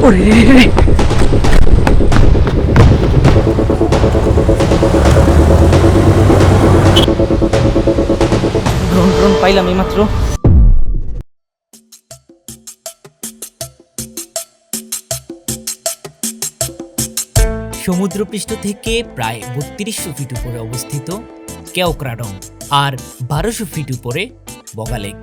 ওরে drone drone পাইলাম এইমাত্র। সমুদ্রপৃষ্ঠ থেকে প্রায় ৩২০০ ফিট উপরে অবস্থিত কেওক্রাডং আর ১২০০ ফিট উপরে বগা লেক।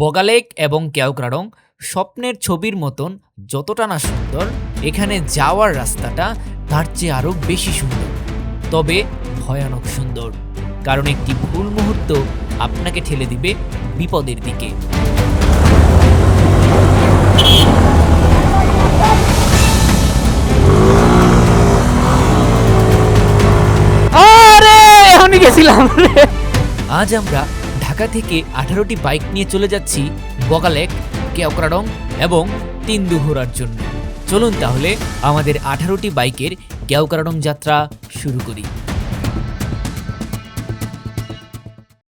বগা লেক এবং কেওক্রাডং স্বপ্নের ছবির মতন যতটা না সুন্দর, এখানে যাওয়ার রাস্তাটা তার চেয়ে আরো বেশি সুন্দর, তবে ভয়ানক সুন্দর, কারণ একটি ভুল মুহূর্ত আপনাকে ঠেলে দিবে বিপদের দিকে। আরে এখনই গেছিলাম। আজ আমরা ঢাকা থেকে 18টি বাইক নিয়ে চলে যাচ্ছি বগা লেক, কেওক্রাডং এবং তিন্দু ঘোরার জন্য। চলুন তাহলে আমাদের 18টি বাইকের কেওক্রাডং যাত্রা শুরু করি।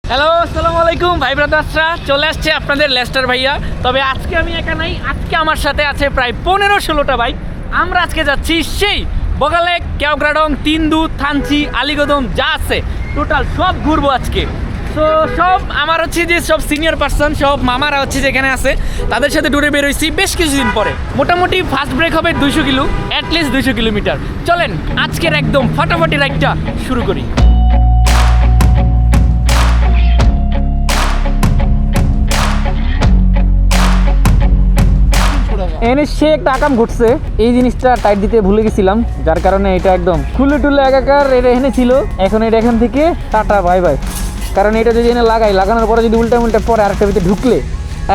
হ্যালো, আসসালামু আলাইকুম ভাই ব্রাদার্সরা, চলে আসছে আপনাদের লেস্টার ভাইয়া। তবে আজকে আমি একা নাই, আজকে আমার সাথে আছে প্রায় 15-16টা বাইক। আমরা আজকে যাচ্ছি সেই বগা লেক, কেওক্রাডং, তিন্দু, থানচি, আলীকদম যা আছে টোটাল সব ঘুরবো আজকে। তো সব আমার হচ্ছে যে সব সিনিয়র পার্সন, সব মামারা হচ্ছে যেখানে আছে, তাদের সাথে ট্যুরে বেরোইছি বেশ কিছুদিন পরে। মোটামুটি ফার্স্ট ব্রেক হবে 200 কিলো, অ্যাটলিস্ট 200 কিলোমিটার। চলেন আজকের একদম ফাটাফাটি রাইডটা শুরু করি। এনে সে একটা আকাম ঘটছে, এই জিনিসটা টাইট দিতে ভুলে গেছিলাম, যার কারণে এটা একদম খুলে টুলে একাকার। এটা এখানে ছিল, এখন এটা এখান থেকে টাটা বাই বাই। কারণ এটা যদি এনে লাগানোর পরে যদি উল্টা পরে আরেকটা ভিতরে ঢুকলে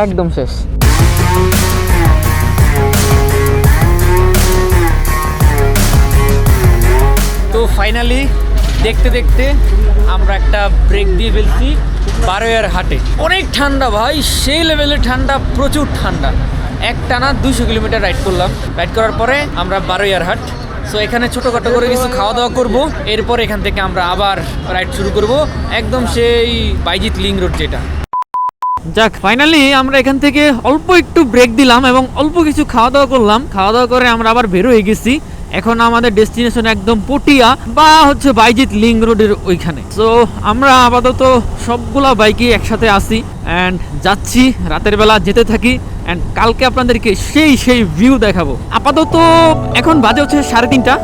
একদম শেষ। তো ফাইনালি দেখতে দেখতে আমরা একটা ব্রেক দিয়ে ফেলছি বারোয়ার হাটে। অনেক ঠান্ডা ভাই, সেই লেভেলের ঠান্ডা, প্রচুর ঠান্ডা। একটানা 200 কিলোমিটার রাইড করলাম। রাইড করার পরে আমরা বারোয়ার হাট, সো এখানে ছোটোখাটো করে কিছু খাওয়া দাওয়া করবো। এরপর এখান থেকে আমরা আবার রাইড শুরু করব, একদম সেই বাইজিৎ লিং রোড যেটা। যাক, ফাইনালি আমরা এখান থেকে অল্প একটু ব্রেক দিলাম এবং অল্প কিছু খাওয়া দাওয়া করলাম। খাওয়া দাওয়া করে আমরা আবার বের হয়ে গেছি। এখন আমাদের ডেস্টিনেশন একদম পটিয়া বা হচ্ছে বাইজিৎ লিং রোডের ওইখানে। সো আমরা আপাতত সবগুলা বাইকই একসাথে আসি অ্যান্ড যাচ্ছি, রাতের বেলা যেতে থাকি অ্যান্ড কালকে আপনাদেরকে সেই ভিউ দেখাবো। আপাতত এখন বাজে হচ্ছে 3:30।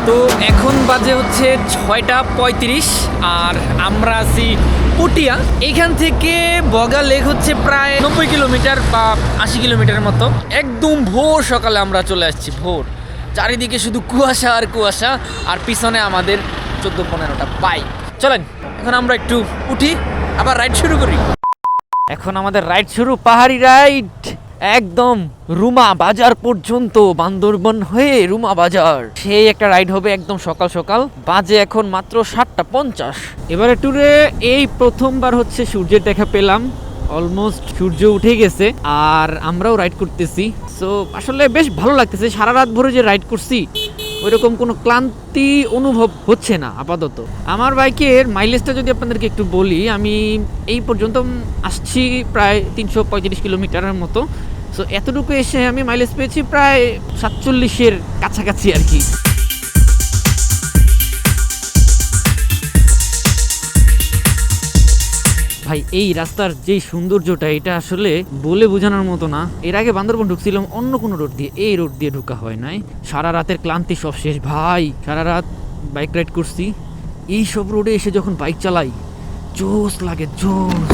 তো এখন বাজে হচ্ছে 6:35 আর আমরা আছি পটিয়া। এইখান থেকে বগা লেক হচ্ছে প্রায় 90 কিলোমিটার বা 80 কিলোমিটার মতো। একদম ভোর সকালে আমরা চলে আসছি, ভোর। চারিদিকে শুধু কুয়াশা আর কুয়াশা, আর পিছনে আমাদের 14-15টা বাইক। চলেন এখন আমরা একটু উঠি, আবার রাইড শুরু করি। এখন আমাদের রাইড শুরু, পাহাড়ি রাইড, একদম রুমা বাজার পর্যন্ত, বান্দরবন হয়ে রুমা বাজার। সেই একটা রাইড হবে একদম সকাল সকাল। বাজে এখন মাত্র 7:50। এবারে ট্যুরে এই প্রথমবার হচ্ছে সূর্যের দেখা পেলাম। অলমোস্ট সূর্য উঠে গেছে আর আমরাও রাইড করতেছি। সো আসলে বেশ ভালো লাগতেছে। সারা রাত ভরে যে রাইড করছি, ওইরকম কোনো ক্লান্তি অনুভব হচ্ছে না আপাতত। আমার বাইকের মাইলেজটা যদি আপনাদেরকে একটু বলি, আমি এই পর্যন্ত আসছি প্রায় 335 কিলোমিটারের মতো। সো এতটুকু এসে আমি মাইলেজ পেয়েছি প্রায় 47-এর কাছাকাছি আর কি। ভাই এই রাস্তার যেই সৌন্দর্যটা, এটা আসলে বলে বোঝানোর মতো না। এর আগে বান্দরবন ঢুকছিলাম অন্য কোনো রোড দিয়ে, এই রোড দিয়ে ঢোকা হয় নাই। সারা রাতের ক্লান্তি সব শেষ ভাই। সারা রাত বাইক রাইড করছি, এই সব রোডে এসে যখন বাইক চালাই জোশ লাগে, জোশ।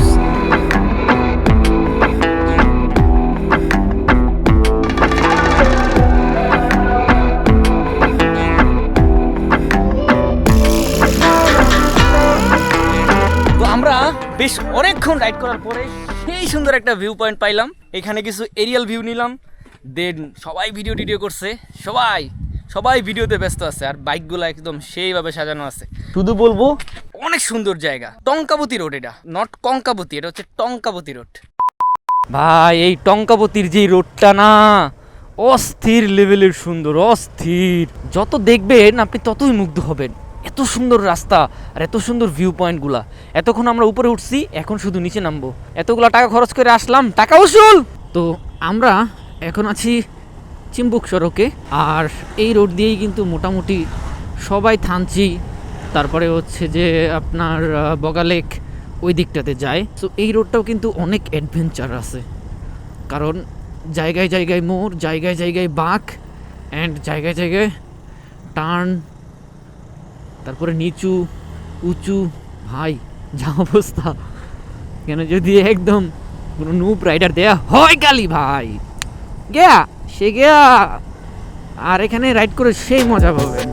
বেশ অনেকক্ষণ রাইড করার পরে সেই সুন্দর একটা ভিউ পয়েন্ট পাইলাম। এখানে কিছু এরিয়াল ভিউ নিলাম দেন সবাই ভিডিও করছে, সবাই সবাই ভিডিওতে ব্যস্ত আছে, আর বাইকগুলো একদম সেইভাবে সাজানো আছে। শুধু বলবো অনেক সুন্দর জায়গা। টঙ্কাবতী রোড, এটা নট কঙ্কাবতী, এটা হচ্ছে টঙ্কাবতী রোড। ভাই এই টঙ্কাবতীর যে রোডটা না, অস্থির লেভেলের সুন্দর, অস্থির। যত দেখবেন আপনি ততই মুগ্ধ হবেন। এত সুন্দর রাস্তা আর এত সুন্দর ভিউ পয়েন্টগুলা। এতক্ষণ আমরা উপরে উঠছি, এখন শুধু নিচে নামবো। এতগুলা টাকা খরচ করে আসলাম, টাকা উসুল। তো আমরা এখন আছি চিম্বুক সড়কে, আর এই রোড দিয়েই কিন্তু মোটামুটি সবাই থানচি, তারপরে হচ্ছে যে আপনার বগালেক ওই দিকটাতে যায়। তো এই রোডটাও কিন্তু অনেক অ্যাডভেঞ্চার আছে, কারণ জায়গায় জায়গায় মোড়, জায়গায় জায়গায় বাঁক, অ্যান্ড জায়গায় জায়গায় টার্ন, তারপরে নিচু উঁচু। ভাই যা অবস্থা, কেন যদি একদম কোনো নুপ রাইডার দেয়া হয় গালি, ভাই গেয়া সে গেয়া, আর এখানে রাইড করে সেই মজা পাবেন।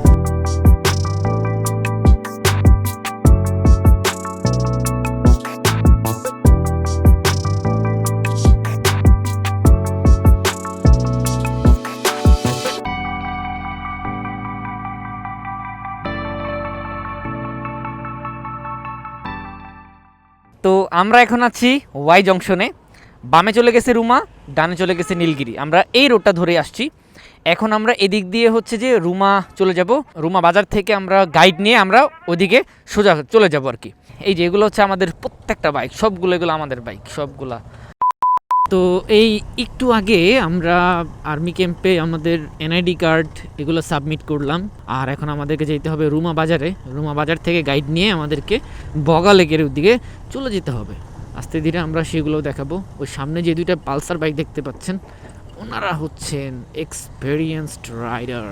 তো আমরা এখন আছি ওয়াই জংশনে। বামে চলে গেছে রুমা, ডানে চলে গেছে নীলগিরি। আমরা এই রোডটা ধরে আসছি। এখন আমরা এদিক দিয়ে হচ্ছে যে রুমা চলে যাব। রুমা বাজার থেকে আমরা গাইড নিয়ে আমরা ওদিকে সোজা চলে যাব আর কি। এই যে এগুলো হচ্ছে আমাদের প্রত্যেকটা বাইক, সবগুলো এগুলো আমাদের বাইক সবগুলা। তো এই একটু আগে আমরা আর্মি ক্যাম্পে আমাদের এনআইডি কার্ড এগুলো সাবমিট করলাম, আর এখন আমাদেরকে যেতে হবে রুমা বাজারে। রুমা বাজার থেকে গাইড নিয়ে আমাদেরকে বগালেকের দিকে চলে যেতে হবে। আস্তে ধীরে আমরা সেগুলো দেখাবো। ওই সামনে যে দুইটা পালসার বাইক দেখতে পাচ্ছেন, ওনারা হচ্ছেন এক্সপেরিয়েন্সড রাইডার।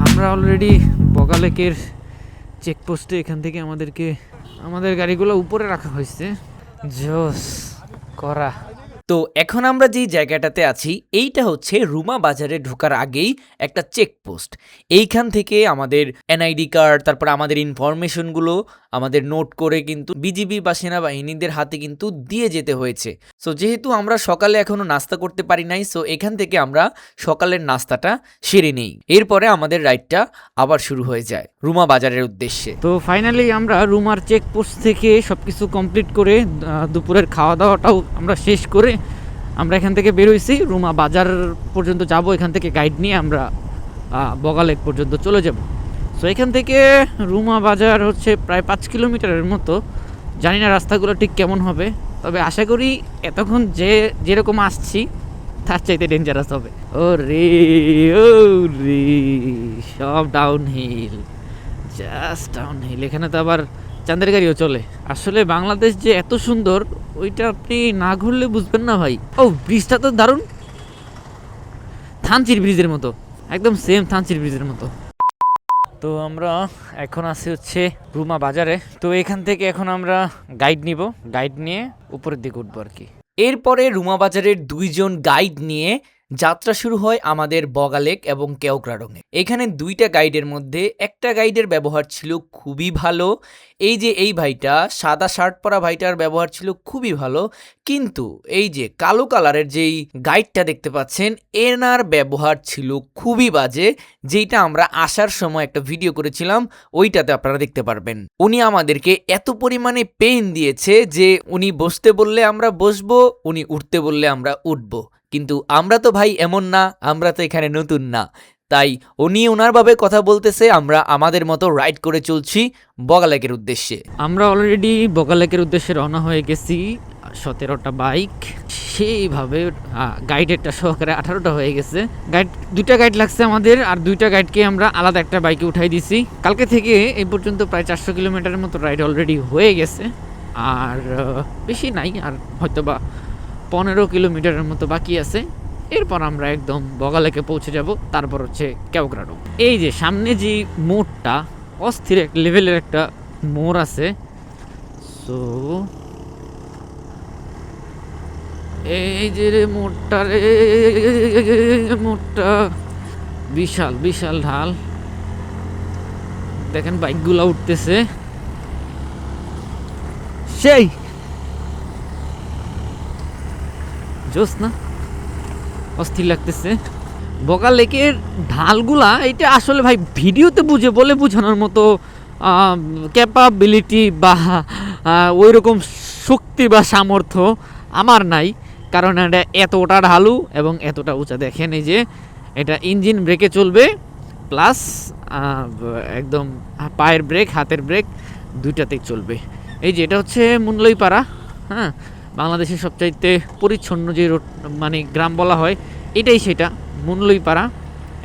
আমরা অলরেডি বগালেকের চেকপোস্টে, এখান থেকে আমাদের গাড়িগুলো উপরে রাখা হয়েছে। জোস করা। তো এখন আমরা যেই জায়গাটাতে আছি, এইটা হচ্ছে রুমা বাজারে ঢোকার আগেই একটা চেকপোস্ট। এইখান থেকে আমাদের এনআইডি কার্ড, তারপর আমাদের ইনফরমেশনগুলো আমাদের নোট করে কিন্তু বিজিবি বা সেনাবাহিনীদের হাতে কিন্তু দিয়ে যেতে হয়েছে। সো যেহেতু আমরা সকালে এখনো নাস্তা করতে পারি নাই, সো এখান থেকে আমরা সকালের নাস্তাটা সেরে নেই। এরপরে আমাদের রাইডটা আবার শুরু হয়ে যায় রুমা বাজারের উদ্দেশ্যে। তো ফাইনালি আমরা রুমার চেকপোস্ট থেকে সবকিছু কমপ্লিট করে দুপুরের খাওয়া দাওয়াটাও আমরা শেষ করে আমরা এখান থেকে বের হয়েছি। রুমা বাজার পর্যন্ত যাব, এখান থেকে গাইড নিয়ে আমরা বগালেক পর্যন্ত চলে যাব। সো এখান থেকে রুমা বাজার হচ্ছে প্রায় 5 কিলোমিটারের মতো। জানি না রাস্তাগুলো ঠিক কেমন হবে, তবে আশা করি এতক্ষণ যেরকম আসছি তার চাইতে ডেঞ্জারাস হবে। ও রে সব down hill, just down hill. এখানে তো আবার চাঁদের গাড়িও চলে। আসলে বাংলাদেশ যে এত সুন্দর, ওইটা আপনি না ঘুরলে বুঝবেন না ভাই। ও ব্রিজটা তো দারুণ, থানচির ব্রিজের মতো, একদম সেম থানচির ব্রিজের মতো। তো আমরা এখন আছি হচ্ছে রুমা বাজারে। তো এখান থেকে এখন আমরা গাইড নিব, গাইড নিয়ে উপরের দিকে উঠবো আর কি। এরপরে রুমা বাজারের 2জন গাইড নিয়ে যাত্রা শুরু হয় আমাদের বগালেক এবং কেওক্রাডংয়ে। এখানে 2টা গাইডের মধ্যে একটা গাইডের ব্যবহার ছিল খুবই ভালো। এই যে এই ভাইটা, সাদা শার্ট পরা ভাইটার ব্যবহার ছিল খুবই ভালো, কিন্তু এই যে কালো কালারের যেই গাইডটা দেখতে পাচ্ছেন, এনার ব্যবহার ছিল খুবই বাজে। যেটা আমরা আসার সময় একটা ভিডিও করেছিলাম, ওইটাতে আপনারা দেখতে পারবেন। উনি আমাদেরকে এত পরিমাণে পেইন দিয়েছে যে উনি বসতে বললে আমরা বসবো, উনি উঠতে বললে আমরা উঠবো। কিন্তু আমরা তো ভাই এমন না, আমরা তো এখানে নতুন না, তাই উনি ওনার ভাবে কথা বলতেছে, আমরা আমাদের মতো রাইড করে চলছি বগালেকের উদ্দেশ্যে। আমরা অলরেডি বগালেকের উদ্দেশ্যে রওনা হয়ে গেছি। 17টা বাইক সেইভাবে, গাইডেরটা সহকারে 18টা হয়ে গেছে। গাইড 2টা গাইড লাগছে আমাদের, আর 2টা গাইডকে আমরা আলাদা একটা বাইকে উঠাই দিছি। কালকে থেকে এই পর্যন্ত প্রায় 400 কিলোমিটারের মতো রাইড অলরেডি হয়ে গেছে, আর বেশি নাই, আর হয়তো বা 15 কিলোমিটারের মতো বাকি আছে। এরপর আমরা একদম বগালেকে পৌঁছে যাব। তারপর হচ্ছে কেওক্রাডং। এই যে সামনে যে মোড়টা, অস্থির এক লেভেলের একটা মোড় আছে। সো এই যে রে মোড়টা, রে মোড়টা, বিশাল বিশাল ঢাল, দেখেন বাইকগুলো উঠতেছে, সেই জোস না, অস্থির লাগতেছে। বগা লেকের ঢালগুলা এটা আসলে ভাই ভিডিওতে বলে বোঝানোর মতো ক্যাপাবিলিটি বা ওই রকম শক্তি বা সামর্থ্য আমার নাই, কারণ এটা এতটা ঢালু এবং এতটা উঁচা। দেখেন এই যে এটা ইঞ্জিন ব্রেকে চলবে, প্লাস একদম পায়ের ব্রেক, হাতের ব্রেক দুইটাতেই চলবে। এই যে এটা হচ্ছে মুনলইপাড়া, হ্যাঁ, বাংলাদেশের সবচাইতে পরিচ্ছন্ন যে রোড মানে গ্রাম বলা হয় এটাই সেটা, মুনলইপাড়া।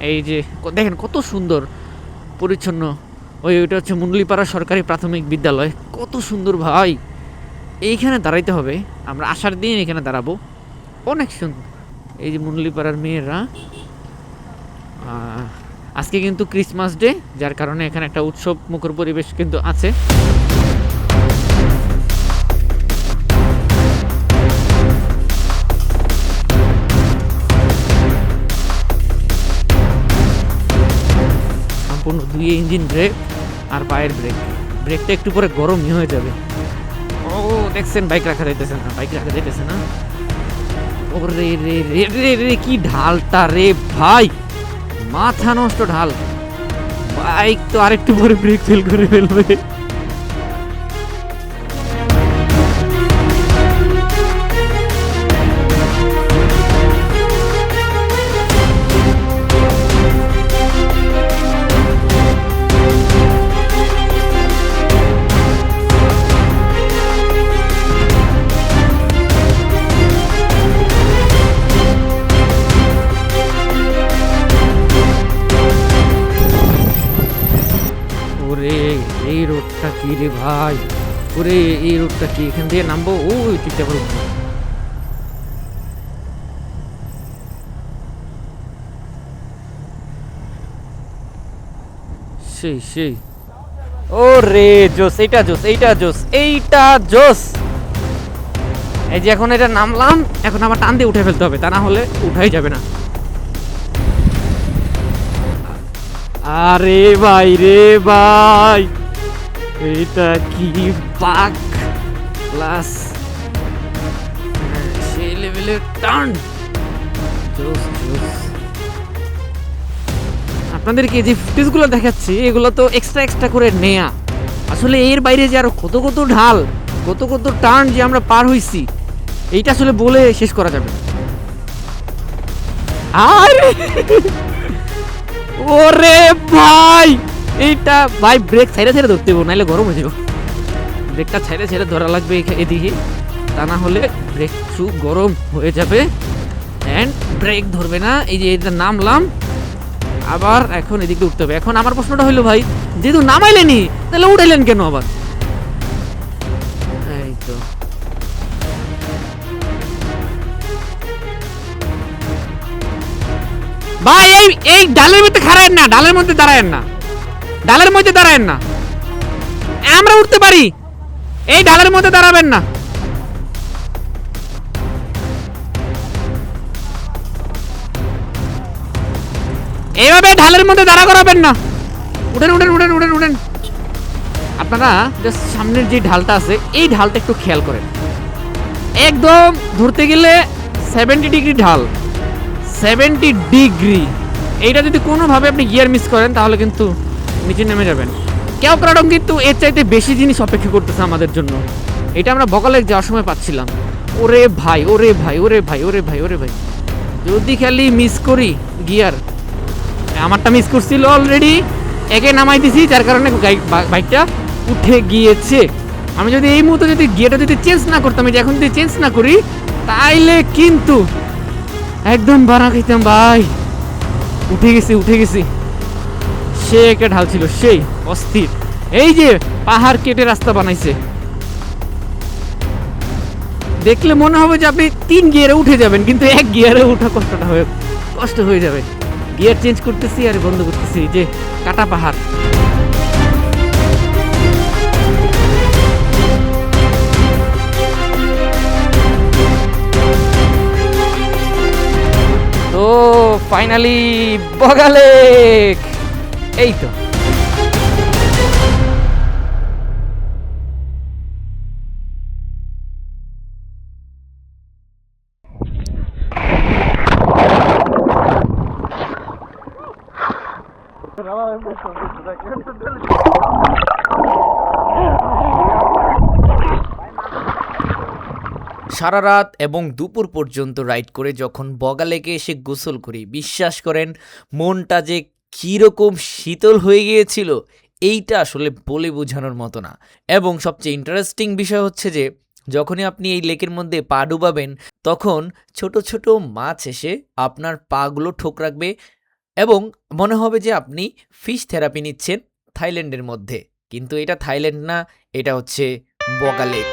এই যে দেখেন কত সুন্দর পরিচ্ছন্ন, ওইটা হচ্ছে মুনলইপাড়া সরকারি প্রাথমিক বিদ্যালয়, কত সুন্দর ভাই। এইখানে দাঁড়াইতে হবে, আমরা আসার দিন এখানে দাঁড়াবো, অনেক সুন্দর। এই যে মুনলইপাড়ার মেয়েরা, আজকে কিন্তু ক্রিসমাস ডে, যার কারণে এখানে একটা উৎসব মুখর পরিবেশ কিন্তু আছে। সম্পূর্ণ দুই ইঞ্জিন ব্রেক আর পায়ের ব্রেক, ব্রেকটা একটু পরে গরমই হয়ে যাবে। ও দেখছেন বাইক রাখা যাইতেছে না, বাইক রাখা যাইতেছে না। ও রে রে রে রে রে, কি ঢালটা রে ভাই, মাথা নষ্ট ঢাল। বাইক তো আরেকটু পরে ব্রেক ফেল করে ফেলবে। এই রোডটা কি রে ভাই, ওরে এই রোডটা কি, এখান থেকে নামবো ওই দিকটা করে উঠবো। সেই সেই, ও রে জোস, এইটা জোস, এইটা জোস, এইটা জোস। এই যে এখন এটা নামলাম, এখন আবার টান দিয়ে উঠে ফেলতে হবে, তা না হলে উঠাই যাবে না। আরে ভাই রে ভাই, এটা কি বাক প্লাস সেই লেভেলের টার্ন, জোস জোস। আপনাদেরকে যে ফুটেজগুলো দেখাচ্ছি এগুলো তো এক্সট্রা করে নেয়া, আসলে এর বাইরে যে আরো কত কত ঢাল, কত কত টার্ন যে আমরা পার হইছি, এইটা আসলে বলে শেষ করা যাবে না। আরে ওরে ভাই, এইটা ভাই ব্রেক ছেড়ে ছেড়ে ধরতে হবে, নাহলে গরম হয়ে যাবে। ব্রেকটা ছেড়ে ছেড়ে ধরা লাগবে এদিকে, তা না হলে ব্রেক শু গরম হয়ে যাবে অ্যান্ড ব্রেক ধরবে না। এই যে এটা নামলাম, আবার এখন এদিকে উঠতে হবে। এখন আমার প্রশ্নটা হলো ভাই, যেহেতু নামাইলেনি তাহলে উঠাইলেন কেন আবার? এই তো ভাই, এই ডালের মধ্যে খাড়ায়েন না, ডালের মধ্যে দাঁড়ায়েন না, ডালের মধ্যে দাঁড়ায়েন না, আমরা উঠতে পারি, এই ডালের মধ্যে দাঁড়াবেন না। এইভাবে ঢালের মধ্যে দাঁড়া করাবেন না, উঠেন উঠেন উঠেন উঠেন উঠেন। আপনারা জাস্ট সামনের যে ঢালটা আছে এই ঢালটা একটু খেয়াল করেন, একদম ধরতে গেলে 70 ডিগ্রি ঢাল, 70 ডিগ্রি। এইটা যদি কোনোভাবে আপনি গিয়ার মিস করেন তাহলে কিন্তু নিচে নেমে যাবেন। কেওক্রাডং কিন্তু এর চাইতে বেশি জিনিস অপেক্ষা করতেছে আমাদের জন্য, এটা আমরা বগালেক যাওয়ার সময় পাচ্ছিলাম। ওরে ভাই ওরে ভাই ওরে ভাই ওরে ভাই ওরে ভাই, যদি খালি মিস করি গিয়ার, আমারটা মিস করছিল অলরেডি, একে নামাই দিছি যার কারণে বাইকটা উঠে গিয়েছে। আমি যদি এই মুহূর্তে যদি গিয়ারটা যদি চেঞ্জ না করতাম, এটা এখন যদি চেঞ্জ না করি তাইলে কিন্তু একদম বাড়া খাইতাম ভাই। উঠে গেছি উঠে গেছি, সে একটা ঢাল ছিল সেই অস্থির। এই যে পাহাড় কেটে রাস্তা বানাইছে, দেখলে মনে হবে যে আপনি 3 গিয়ারে উঠে যাবেন, কিন্তু 1 গিয়ারে ওঠা কষ্ট হয়ে যাবে। গিয়ার চেঞ্জ করতেছি আর বন্ধ করতেছি, যে কাটা পাহাড়। ও তো ফাইনালি বগা লেক, এই তো। সারা রাত এবং দুপুর পর্যন্ত রাইড করে যখন বগা লেকে এসে গোসল করি, বিশ্বাস করেন মনটা যে কীরকম শীতল হয়ে গিয়েছিল এইটা আসলে বলে বোঝানোর মতো না। এবং সবচেয়ে ইন্টারেস্টিং বিষয় হচ্ছে যে যখনই আপনি এই লেকের মধ্যে পা ডুবাবেন তখন ছোট ছোট মাছ এসে আপনার পাগুলো ঠোকরাবে এবং মনে হবে যে আপনি ফিশ থেরাপি নিচ্ছেন থাইল্যান্ডের মধ্যে। কিন্তু এটা থাইল্যান্ড না, এটা হচ্ছে বগা লেক।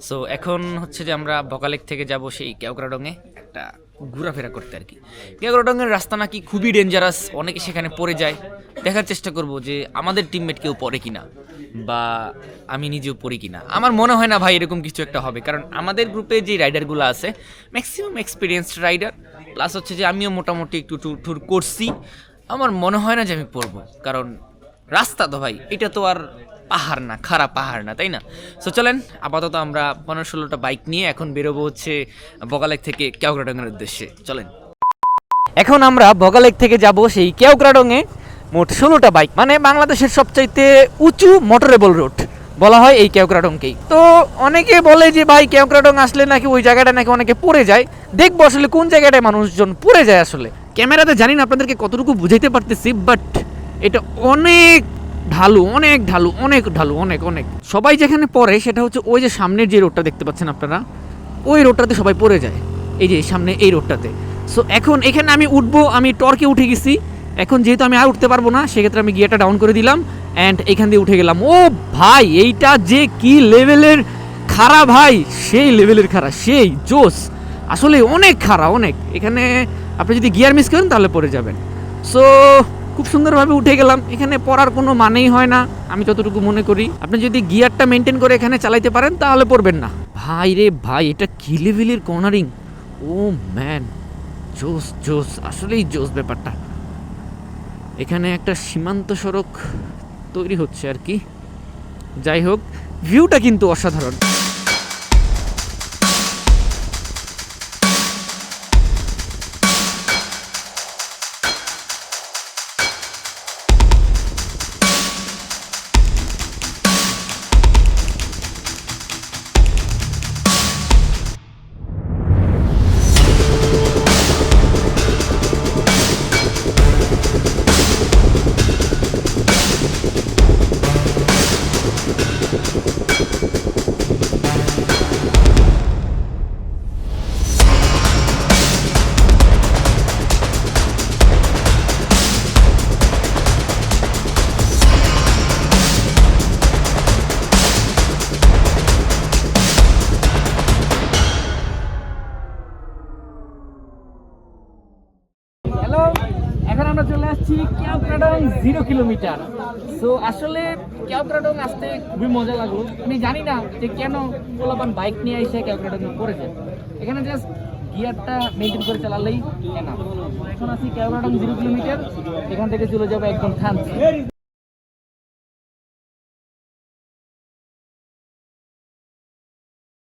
সো এখন হচ্ছে যে আমরা বগালেক থেকে যাব সেই কেওক্রাডংয়ে একটা ঘোরাফেরা করতে আর কি। কেওক্রাডংয়ের রাস্তা নাকি খুবই ডেঞ্জারাস, অনেকে সেখানে পড়ে যায়। দেখার চেষ্টা করব যে আমাদের টিমমেট কেউ পড়ে কিনা বা আমি নিজেও পড়ি কিনা। আমার মনে হয় না ভাই এরকম কিছু একটা হবে, কারণ আমাদের গ্রুপে যে রাইডারগুলো আছে ম্যাক্সিমাম এক্সপিরিয়েন্সড রাইডার, প্লাস হচ্ছে যে আমিও মোটামুটি একটু ট্যুর করছি। আমার মনে হয় না যে আমি পড়বো, কারণ রাস্তা তো ভাই এটা তো আর পাহাড় না, খারাপ পাহাড় না, তাই না? সো চলেন আপাতত আমরা 15-16টা বাইক নিয়ে এখন বেরোবো হচ্ছে বগালেক থেকে কেওক্রাডংয়ের উদ্দেশ্যে। চলেন, এখন আমরা বগালেক থেকে যাব সেই কেওক্রাডংয়ে। মোট 16টা বাইক, মানে বাংলাদেশের সবচাইতে উঁচু মোটরেবল রোড বলা হয় এই কেওক্রাডংকেই। তো অনেকে বলে যে ভাই কেওক্রাডং আসলে নাকি ওই জায়গাটা নাকি অনেকে পড়ে যায়। দেখবো আসলে কোন জায়গাটায় মানুষজন পড়ে যায়। আসলে ক্যামেরাতে জানি না আপনাদেরকে কতটুকু বুঝাইতে পারতেছি, বাট এটা অনেক ঢালু, অনেক ঢালু, অনেক ঢালু, অনেক অনেক। সবাই যেখানে পড়ে সেটা হচ্ছে ওই যে সামনের যে রোডটা দেখতে পাচ্ছেন আপনারা, ওই রোডটাতে সবাই পড়ে যায়, এই যে সামনে এই রোডটাতে। সো এখন এখানে আমি উঠবো, আমি টর্কে উঠে গেছি। এখন যেহেতু আমি আর উঠতে পারবো না, সেক্ষেত্রে আমি গিয়ারটা ডাউন করে দিলাম অ্যান্ড এখান দিয়ে উঠে গেলাম। ও ভাই, এইটা যে কি লেভেলের খাড়া ভাই, সেই লেভেলের খাড়া, সেই জোস, আসলে অনেক খাড়া, অনেক। এখানে আপনি যদি গিয়ার মিস করেন তাহলে পড়ে যাবেন। সো খুব সুন্দরভাবে উঠে গেলাম। এখানে পড়ার কোনো মানেই হয় না আমি যতটুকু মনে করি। আপনি যদি গিয়ারটা মেনটেন করে এখানে চালাইতে পারেন তাহলে পড়বেন না। ভাই রে ভাই, এটা কি লেভেলের কর্নারিং! ও ম্যান, জোস জোস, আসলেই জোস ব্যাপারটা। এখানে একটা সীমান্ত সড়ক তৈরি হচ্ছে আর কি। যাই হোক, ভিউটা কিন্তু অসাধারণ। হ্যালো, এখন আমরা চলে আসছি কেওক্রাডং 0 কিলোমিটার। সো আসলে কেওক্রাডং আসতে খুবই মজা লাগলো। আমি জানি না যে কেন পোলাপান বাইক নিয়ে এসে কেওক্রাডং পড়ে যায়। এখানে জাস্ট গিয়ারটা মেনটেন করে চালালেই কেনা। এখন আছি কেওক্রাডং 0 কিলোমিটার, এখান থেকে চলে যাবো একদম থানচি।